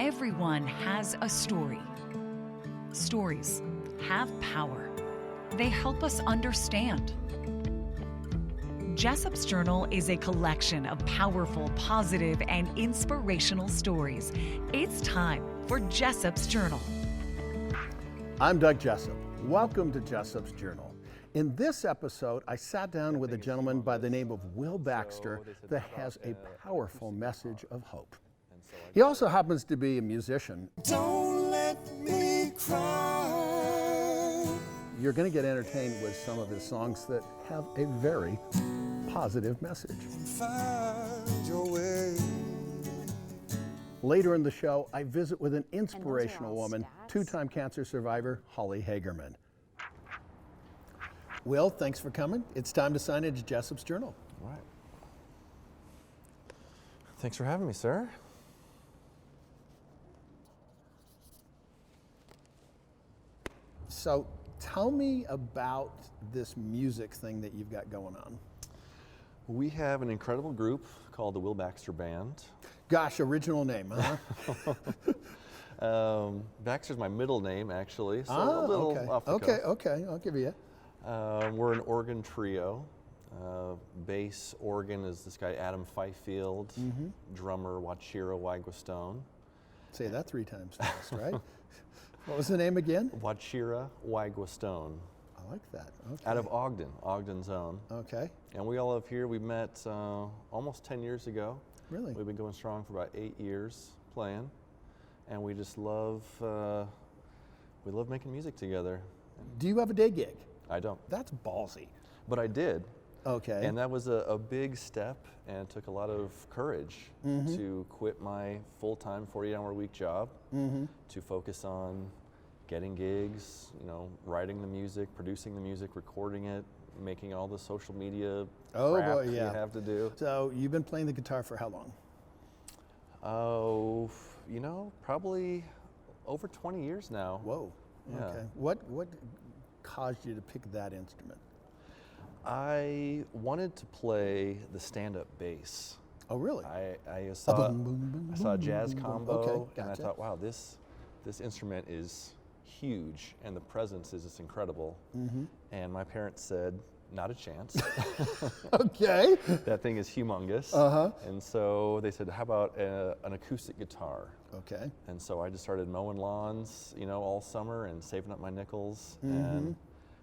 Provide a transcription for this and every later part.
Everyone has a story. Stories have power. They help us understand. Jessop's Journal is a collection of powerful, positive, and inspirational stories. It's time for Jessop's Journal. I'm Doug Jessop. Welcome to Jessop's Journal. In this episode, I sat down with a gentleman by the name of Will Baxter that has a powerful message of hope. He also happens to be a musician. Don't let me cry. You're going to get entertained with some of his songs that have a very positive message. Find your way. Later in the show, I visit with an inspirational woman, two-time cancer survivor, Holly Hagerman. Will, thanks for coming. It's time to sign into Jessop's Journal. All right. Thanks for having me, sir. So tell me about this music thing that you've got going on. We have an incredible group called the Will Baxter Band. Gosh, original name, huh? Baxter's my middle name, actually, so a little okay. off the Okay, cuff. okay, I'll give you it. We're an organ trio. Bass organ is this guy Adam Fifield. Drummer Wachira Waigwastone. Say that 3 times fast, right? What was the name again? Wachira Waigwastone. I like that. Okay. Out of Ogden, Ogden's own. Okay. And we all live here. We met almost 10 years ago. Really? We've been going strong for about 8 years playing, and we just love making music together. Do you have a day gig? I don't, That's ballsy. but I did, Okay. and that was a big step, and it took a lot of courage to quit my full-time 40-hour-a-week job to focus on getting gigs, writing the music, producing the music, recording it, making all the social media crap you have to do. So you've been playing the guitar for how long? Oh, probably over 20 years now. Whoa. Yeah. Okay. What caused you to pick that instrument? I wanted to play the stand-up bass. Oh, really? I saw a jazz combo, Okay, and I gotcha. thought, wow, this instrument is huge, and the presence is just incredible. And my parents said, not a chance. Okay. That thing is humongous. And so they said, how about an acoustic guitar? Okay. And so I just started mowing lawns, all summer and saving up my nickels. And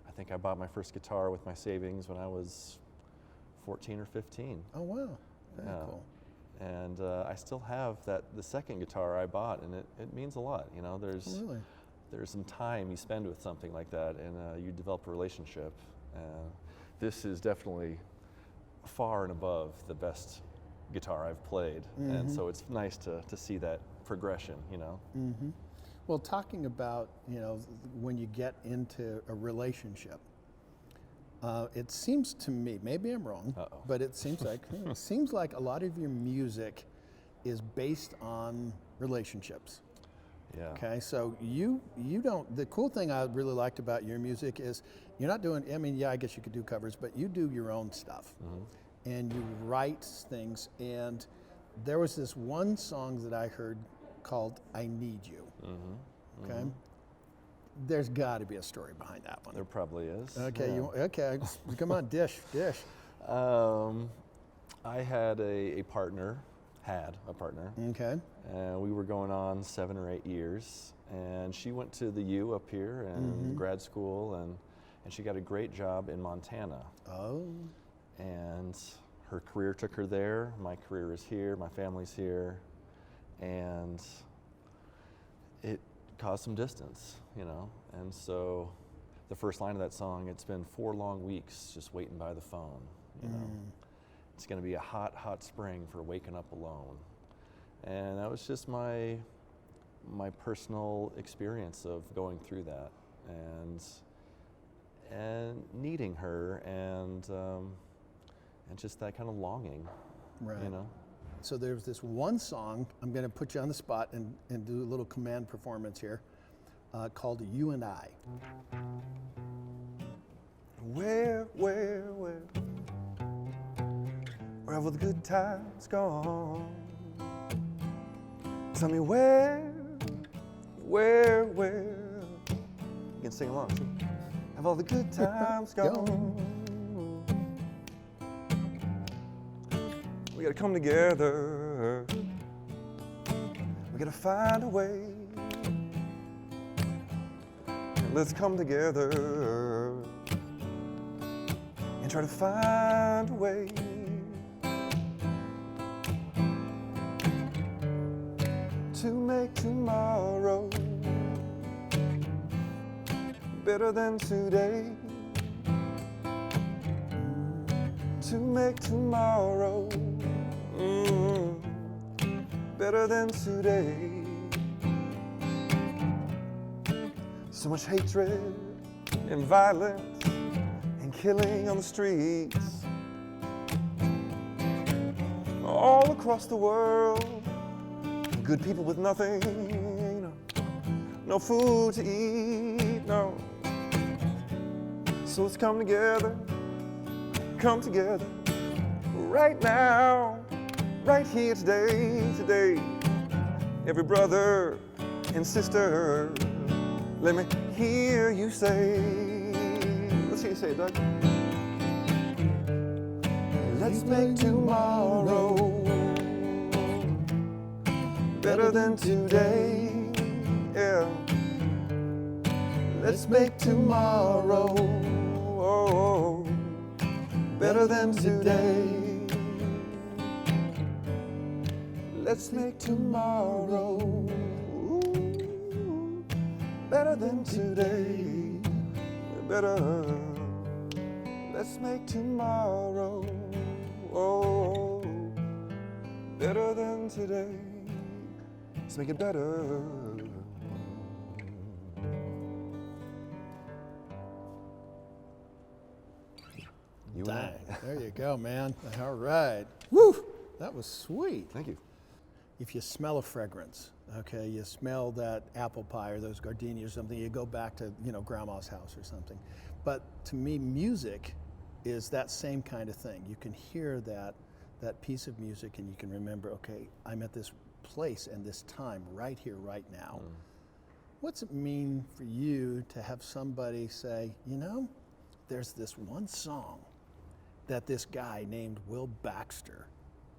I think I bought my first guitar with my savings when I was 14 or 15. Oh, wow. Very Yeah. cool. And I still have the second guitar I bought, and it means a lot. Really? There's some time you spend with something like that, and you develop a relationship. This is definitely far and above the best guitar I've played, and so it's nice to see that progression. Well, talking about, when you get into a relationship, it seems to me, maybe I'm wrong, but it seems like a lot of your music is based on relationships. Yeah. Okay, so you don't, the cool thing I really liked about your music is you're not doing, I guess you could do covers, but you do your own stuff. And you write things, and there was this one song that I heard called I Need You. Okay? There's got to be a story behind that one. There probably is. Okay, yeah. Come on, dish. I had a partner, Okay. and we were going on 7 or 8 years, and she went to the U up here and grad school, and she got a great job in Montana. Oh. And her career took her there. My career is here, my family's here, and it caused some distance, and so the first line of that song, it's been 4 long weeks just waiting by the phone, It's gonna be a hot, hot spring for waking up alone. And that was just my personal experience of going through that and needing her and just that kind of longing, Right. So there's this one song, I'm going to put you on the spot and do a little command performance here, called You and I. Where have all the good times gone? Tell me where where you can sing along too. Have all the good times gone? We gotta come together. We gotta find a way. Let's come together and try to find a way to make tomorrow better than today. To make tomorrow better than today. So much hatred and violence and killing on the streets all across the world. Good people with nothing, no food to eat, no. So let's come together right now, right here today. Every brother and sister, let me hear you say, let's hear you say it, Doug. Let's make tomorrow better than today, yeah. Let's make tomorrow better than today. Let's make tomorrow better than today, better. Let's make tomorrow better than today. Let's make it better. You and I. There you go, man. All right. Woo! That was sweet. Thank you. If you smell a fragrance, okay, you smell that apple pie or those gardenias or something, you go back to, grandma's house or something. But to me, music is that same kind of thing. You can hear that piece of music and you can remember, okay, I'm at this place and this time right here, right now. What's it mean for you to have somebody say, there's this one song that this guy named Will Baxter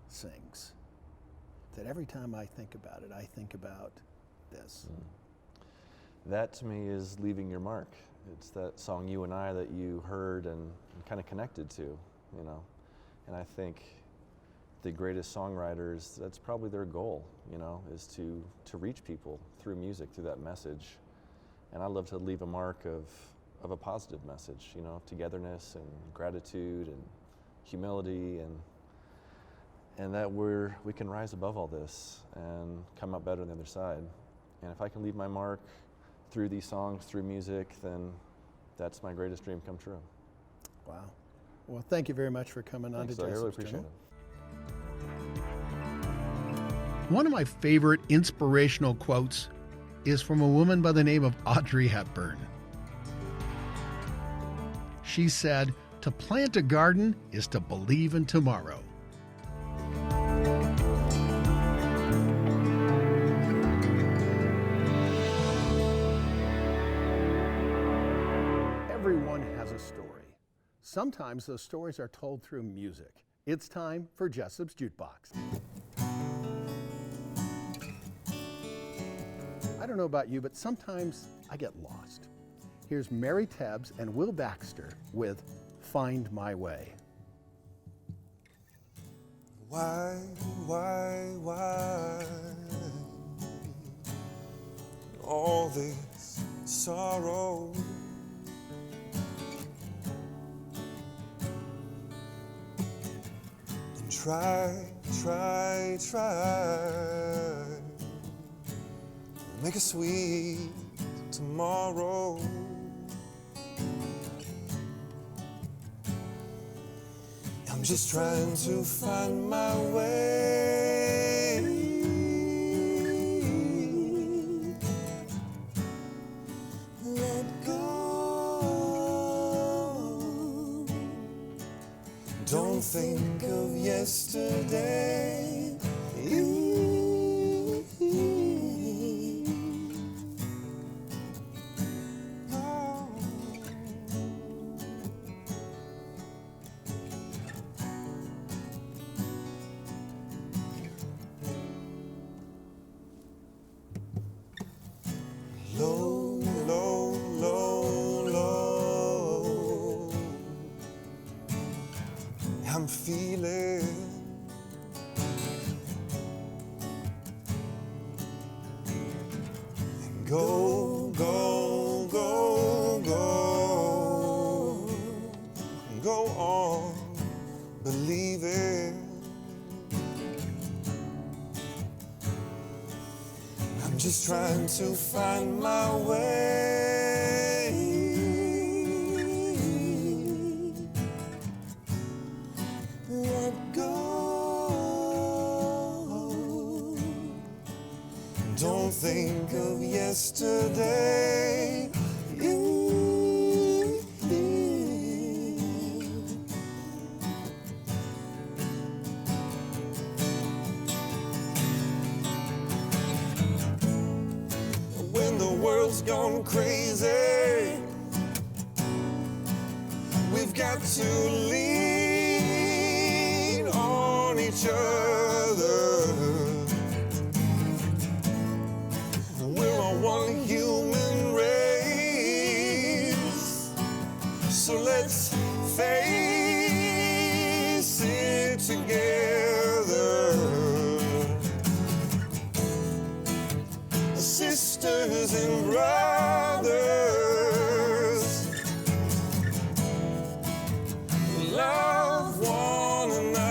sings, that every time I think about it, I think about this? That to me is Leaving Your Mark. It's that song You and I that you heard and kind of connected to, And I think the greatest songwriters, that's probably their goal, is to reach people through music, through that message. And I love to leave a mark of a positive message, of togetherness and gratitude and humility, and that we can rise above all this and come out better on the other side. And if I can leave my mark through these songs, through music, then that's my greatest dream come true. Wow. Well, thank you very much for coming on to Thanks, I really Jessop's appreciate Journal. it. One of my favorite inspirational quotes is from a woman by the name of Audrey Hepburn. She said, "To plant a garden is to believe in tomorrow." Everyone has a story. Sometimes those stories are told through music. It's time for Jessop's Jukebox. I don't know about you, but sometimes I get lost. Here's Mary Tebbs and Will Baxter with Find My Way. Why all this sorrow? And try make a sweet tomorrow. I'm just trying to find my way. Let go. Don't think of yesterday. I'm just trying to find my way. Let go. Don't think of yesterday. When the world's gone crazy, we've got to lean on each other. We're all one human race, so let's face it together. Sisters and brothers, love one another.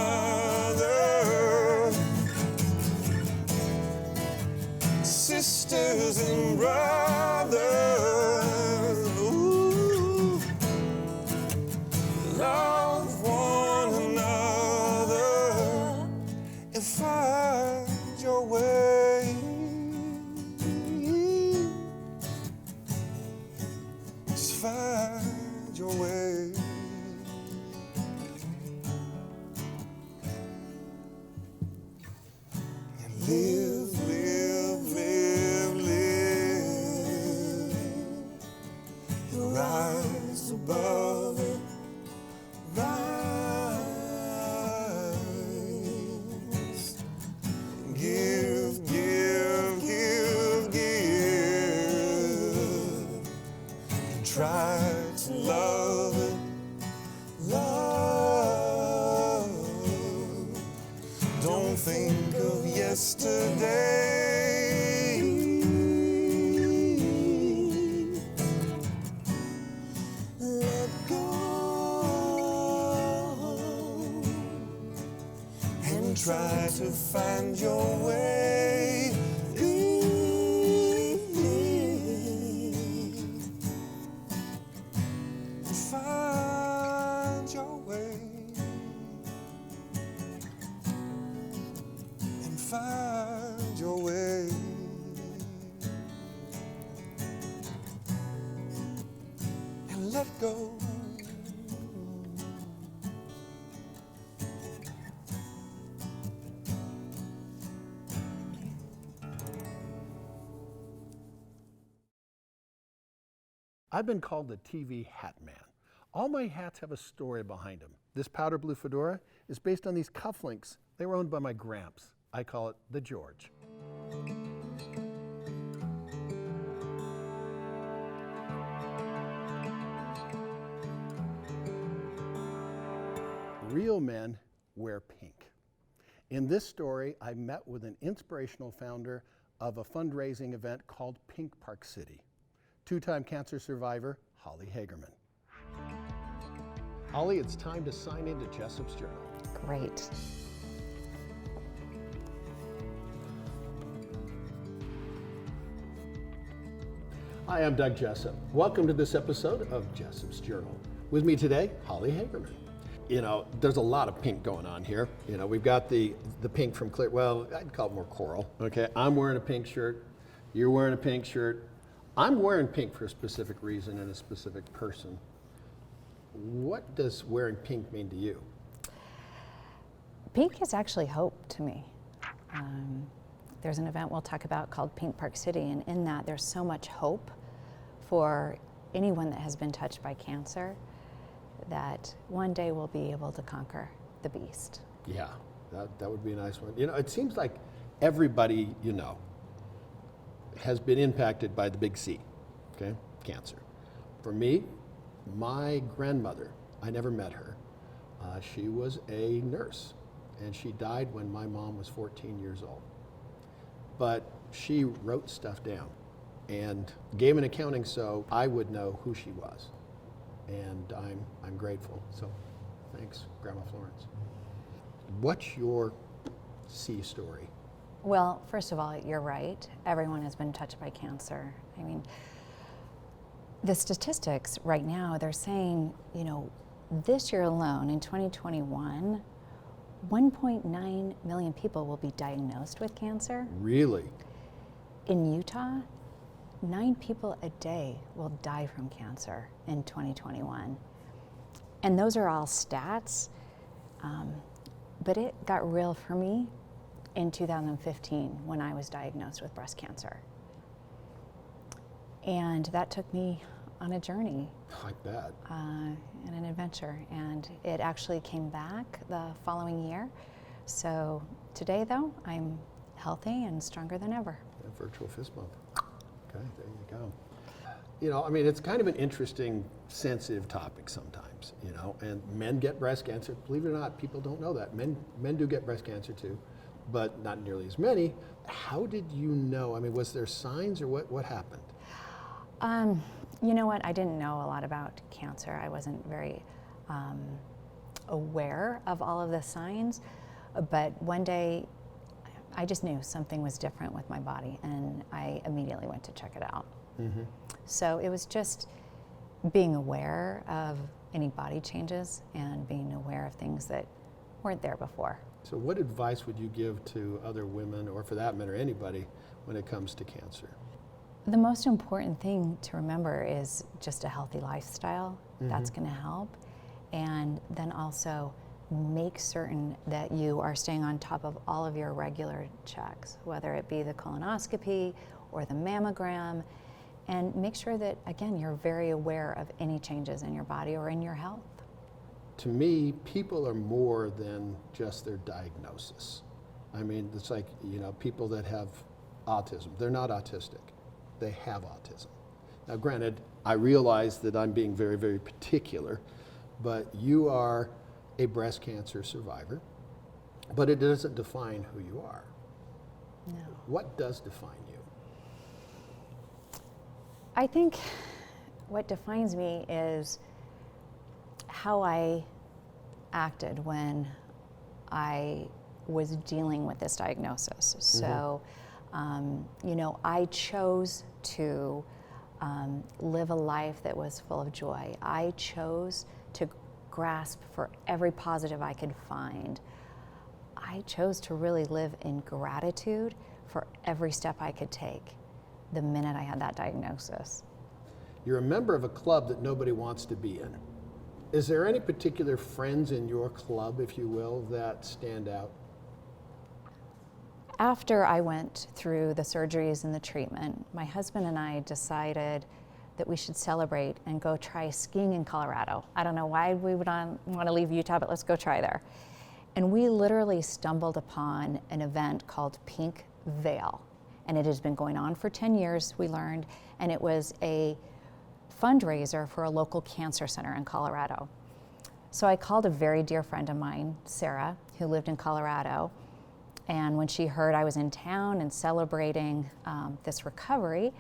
Sisters and brothers, ooh, love one another and find your way. Find your way. And live, live, live, live. Rise above it. Rise. Give, give, give, give. Try to love it, love. Don't think of yesterday. Let go and try to find your way. Find your way and find your way and let go. I've been called the TV hat man. All my hats have a story behind them. This powder blue fedora is based on these cufflinks. They were owned by my gramps. I call it the George. Real men wear pink. In this story, I met with an inspirational founder of a fundraising event called Pink Park City. Two-time cancer survivor, Holly Hagerman. Holly, it's time to sign into Jessop's journal. Great. Hi, I'm Doug Jessop. Welcome to this episode of Jessop's Journal. With me today, Holly Hagerman. You know, there's a lot of pink going on here. You know, we've got the pink from clear, well, I'd call it more coral. Okay, I'm wearing a pink shirt. You're wearing a pink shirt. I'm wearing pink for a specific reason and a specific person. What does wearing pink mean to you? Pink is actually hope to me. There's an event we'll talk about called Pink Park City, and in that there's so much hope for anyone that has been touched by cancer that one day we'll be able to conquer the beast. Yeah, that would be a nice one. You know, it seems like everybody you know has been impacted by the big C, okay, cancer. For me, my grandmother, I never met her. She was a nurse, and she died when my mom was 14 years old. But she wrote stuff down and gave an accounting so I would know who she was. And I'm grateful. So thanks, Grandma Florence. What's your C story? Well, first of all, you're right. Everyone has been touched by cancer. I mean, the statistics right now, they're saying, this year alone, in 2021, 1.9 million people will be diagnosed with cancer. Really? In Utah, 9 people a day will die from cancer in 2021. And those are all stats, but it got real for me in 2015 when I was diagnosed with breast cancer. And that took me on a journey. I bet. And an adventure. And it actually came back the following year. So today, though, I'm healthy and stronger than ever. A virtual fist bump. Okay, there you go. It's kind of an interesting, sensitive topic sometimes, and men get breast cancer. Believe it or not, people don't know that. Men do get breast cancer too, but not nearly as many. How did you know? Was there signs or what happened? You know what? I didn't know a lot about cancer. I wasn't very aware of all of the signs, but one day I just knew something was different with my body, and I immediately went to check it out. Mm-hmm. So it was just being aware of any body changes and being aware of things that weren't there before. So what advice would you give to other women, or for that matter anybody, when it comes to cancer? The most important thing to remember is just a healthy lifestyle. Mm-hmm. That's going to help. And then also make certain that you are staying on top of all of your regular checks, whether it be the colonoscopy or the mammogram, and make sure that, again, you're very aware of any changes in your body or in your health. To me, people are more than just their diagnosis. It's like, people that have autism, they're not autistic. They have autism. Now, granted, I realize that I'm being very, very particular, but you are a breast cancer survivor, but it doesn't define who you are. No. What does define you? I think what defines me is how I acted when I was dealing with this diagnosis. So, I chose to live a life that was full of joy. I chose to grasp for every positive I could find. I chose to really live in gratitude for every step I could take the minute I had that diagnosis. You're a member of a club that nobody wants to be in. Is there any particular friends in your club, if you will, that stand out? After I went through the surgeries and the treatment, my husband and I decided that we should celebrate and go try skiing in Colorado. I don't know why we would want to leave Utah, but let's go try there. And we literally stumbled upon an event called Pink Veil. And it has been going on for 10 years, we learned, and it was a fundraiser for a local cancer center in Colorado. So I called a very dear friend of mine, Sarah, who lived in Colorado, and when she heard I was in town and celebrating this recovery,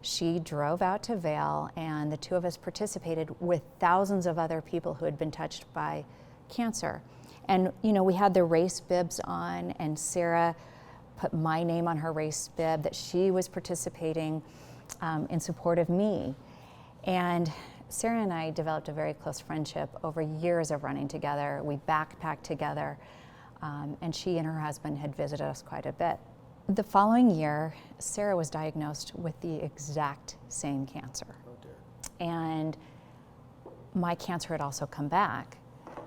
she drove out to Vail, and the two of us participated with thousands of other people who had been touched by cancer. And we had the race bibs on, and Sarah put my name on her race bib that she was participating in support of me. And Sarah and I developed a very close friendship over years of running together. We backpacked together, and she and her husband had visited us quite a bit. The following year, Sarah was diagnosed with the exact same cancer. Oh dear. And my cancer had also come back.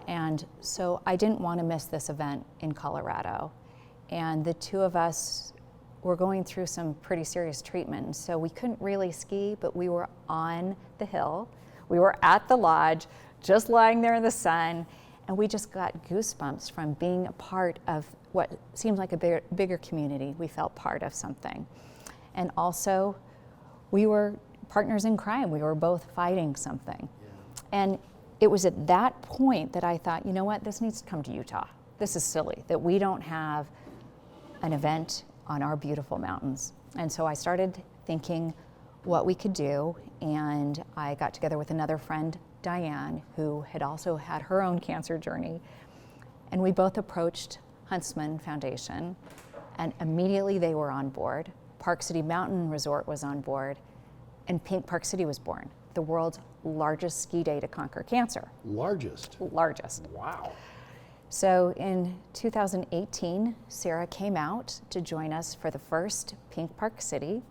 And so I didn't want to miss this event in Colorado. And the two of us were going through some pretty serious treatment. So we couldn't really ski, but we were on the hill. We were at the lodge, just lying there in the sun. And we just got goosebumps from being a part of what seemed like a bigger community. We felt part of something. And also, we were partners in crime. We were both fighting something. Yeah. And it was at that point that I thought, you know what, this needs to come to Utah. This is silly that we don't have an event on our beautiful mountains. And so I started thinking what we could do, and I got together with another friend, Diane, who had also had her own cancer journey, and we both approached Huntsman Foundation And immediately they were on board. Park City Mountain Resort was on board, and Pink Park City was born, the world's largest ski day to conquer cancer. Largest? Largest. Wow. So in 2018, Sarah came out to join us for the first Pink Park City,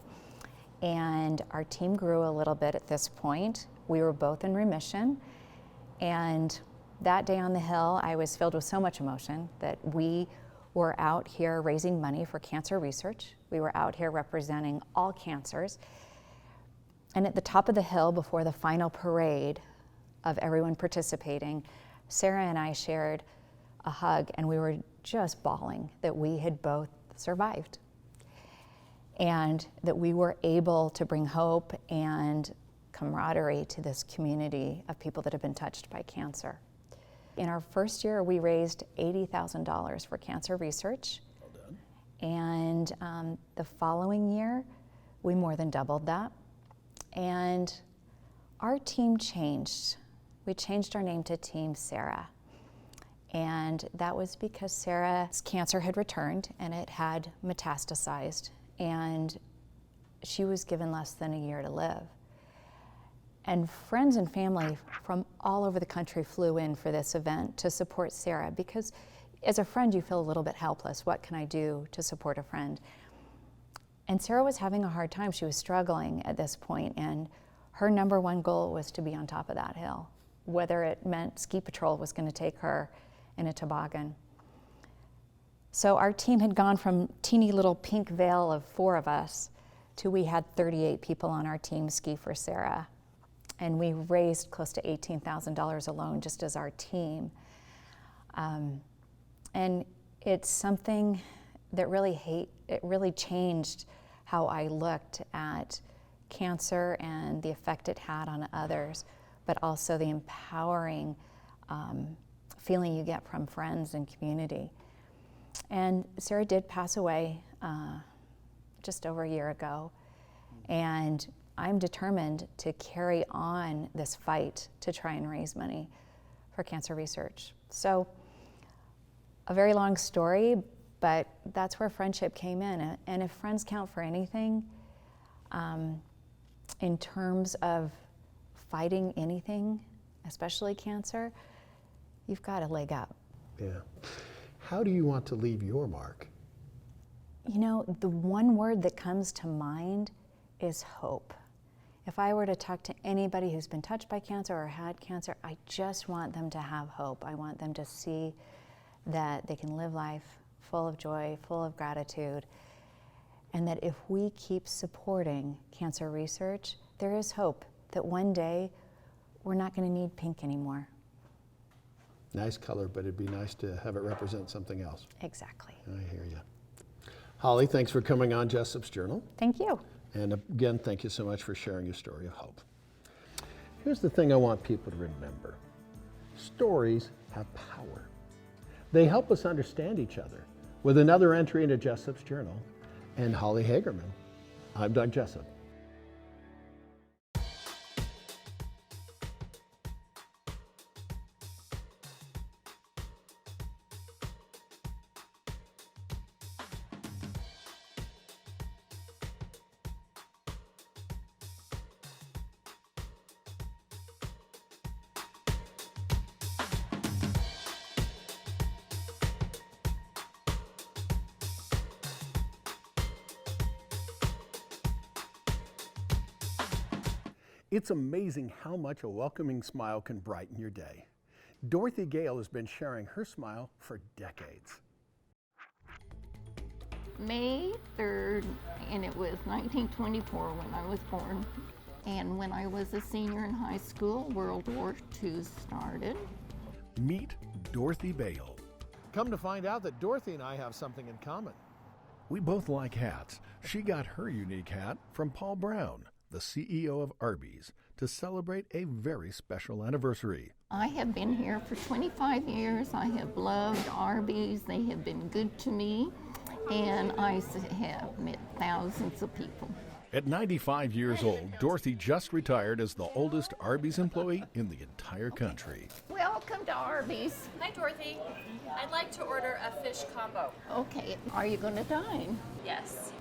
and our team grew a little bit at this point. We were both in remission, and that day on the hill, I was filled with so much emotion that we were out here raising money for cancer research. We were out here representing all cancers. And at the top of the hill, before the final parade of everyone participating, Sarah and I shared a hug, and we were just bawling that we had both survived and that we were able to bring hope and camaraderie to this community of people that have been touched by cancer. In our first year, we raised $80,000 for cancer research. Well done. And the following year, we more than doubled that. And our team changed. We changed our name to Team Sarah. And that was because Sarah's cancer had returned and it had metastasized, and she was given less than a year to live. And friends and family from all over the country flew in for this event to support Sarah, because as a friend you feel a little bit helpless. What can I do to support a friend? And Sarah was having a hard time. She was struggling at this point, and her number one goal was to be on top of that hill, whether it meant ski patrol was going to take her in a toboggan. So our team had gone from teeny little pink veil of 4 of us to we had 38 people on our team ski for Sarah. And we raised close to $18,000 alone just as our team. And it's something that really changed how I looked at cancer and the effect it had on others, but also the empowering feeling you get from friends and community. And Sarah did pass away just over a year ago, and I'm determined to carry on this fight to try and raise money for cancer research. So, a very long story, but that's where friendship came in. And if friends count for anything, in terms of fighting anything, especially cancer, you've got a leg up. Yeah. How do you want to leave your mark? You know, the one word that comes to mind is hope. If I were to talk to anybody who's been touched by cancer or had cancer, I just want them to have hope. I want them to see that they can live life full of joy, full of gratitude, and that if we keep supporting cancer research, there is hope that one day we're not going to need pink anymore. Nice color, but it'd be nice to have it represent something else. Exactly. I hear you. Holly, thanks for coming on Jessop's Journal. Thank you. And again, thank you so much for sharing your story of hope. Here's the thing I want people to remember. Stories have power. They help us understand each other. With another entry into Jessop's Journal and Holly Hagerman, I'm Doug Jessop. It's amazing how much a welcoming smile can brighten your day. Dorothy Bale has been sharing her smile for decades. May 3rd, and it was 1924 when I was born. And when I was a senior in high school, World War II started. Meet Dorothy Bale. Come to find out that Dorothy and I have something in common. We both like hats. She got her unique hat from Paul Brown, the CEO of Arby's, to celebrate a very special anniversary. I have been here for 25 years. I have loved Arby's. They have been good to me, and I have met thousands of people. At 95 years old, Dorothy just retired as the oldest Arby's employee in the entire country. Welcome to Arby's. Hi, Dorothy. I'd like to order a fish combo. Okay, are you going to dine? Yes.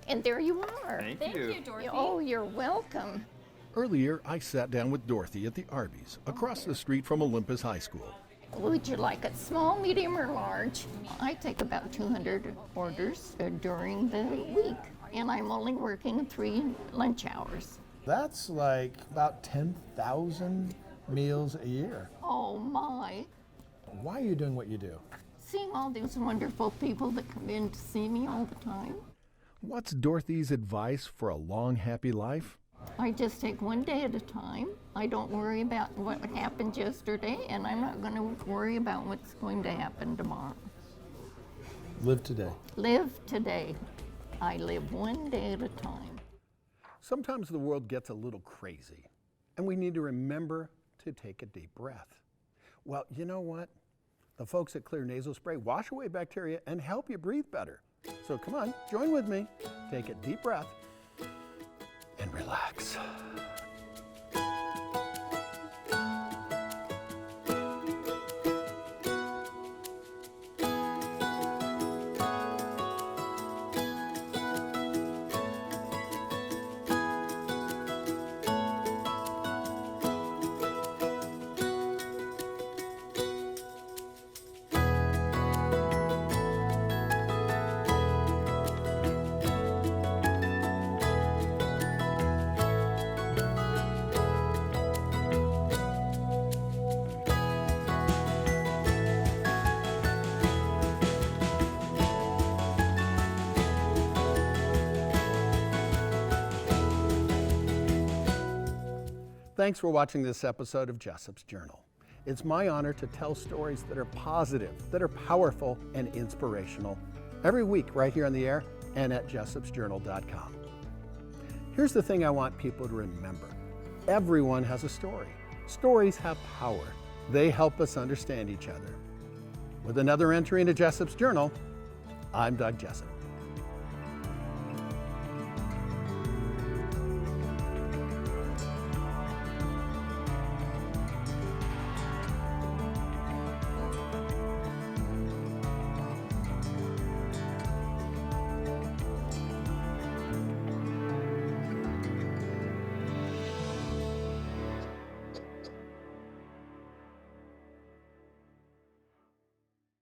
And there you are. Thank you, Dorothy. Oh, you're welcome. Earlier, I sat down with Dorothy at the Arby's, across the street from Olympus High School. Would you like it small, medium, or large? I take about 200 orders during the week, and I'm only working 3 lunch hours. That's like about 10,000 meals a year. Oh my. Why are you doing what you do? Seeing all these wonderful people that come in to see me all the time. What's Dorothy's advice for a long, happy life? I just take one day at a time. I don't worry about what happened yesterday, and I'm not going to worry about what's going to happen tomorrow. Live today. Live today. I live one day at a time. Sometimes the world gets a little crazy, and we need to remember to take a deep breath. Well, you know what? The folks at Clear Nasal Spray wash away bacteria and help you breathe better. So come on, join with me. Take a deep breath and relax. Thanks for watching this episode of Jessop's Journal. It's my honor to tell stories that are positive, that are powerful, and inspirational every week right here on the air and at jessopsjournal.com. Here's the thing I want people to remember. Everyone has a story. Stories have power. They help us understand each other. With another entry into Jessop's Journal, I'm Doug Jessop.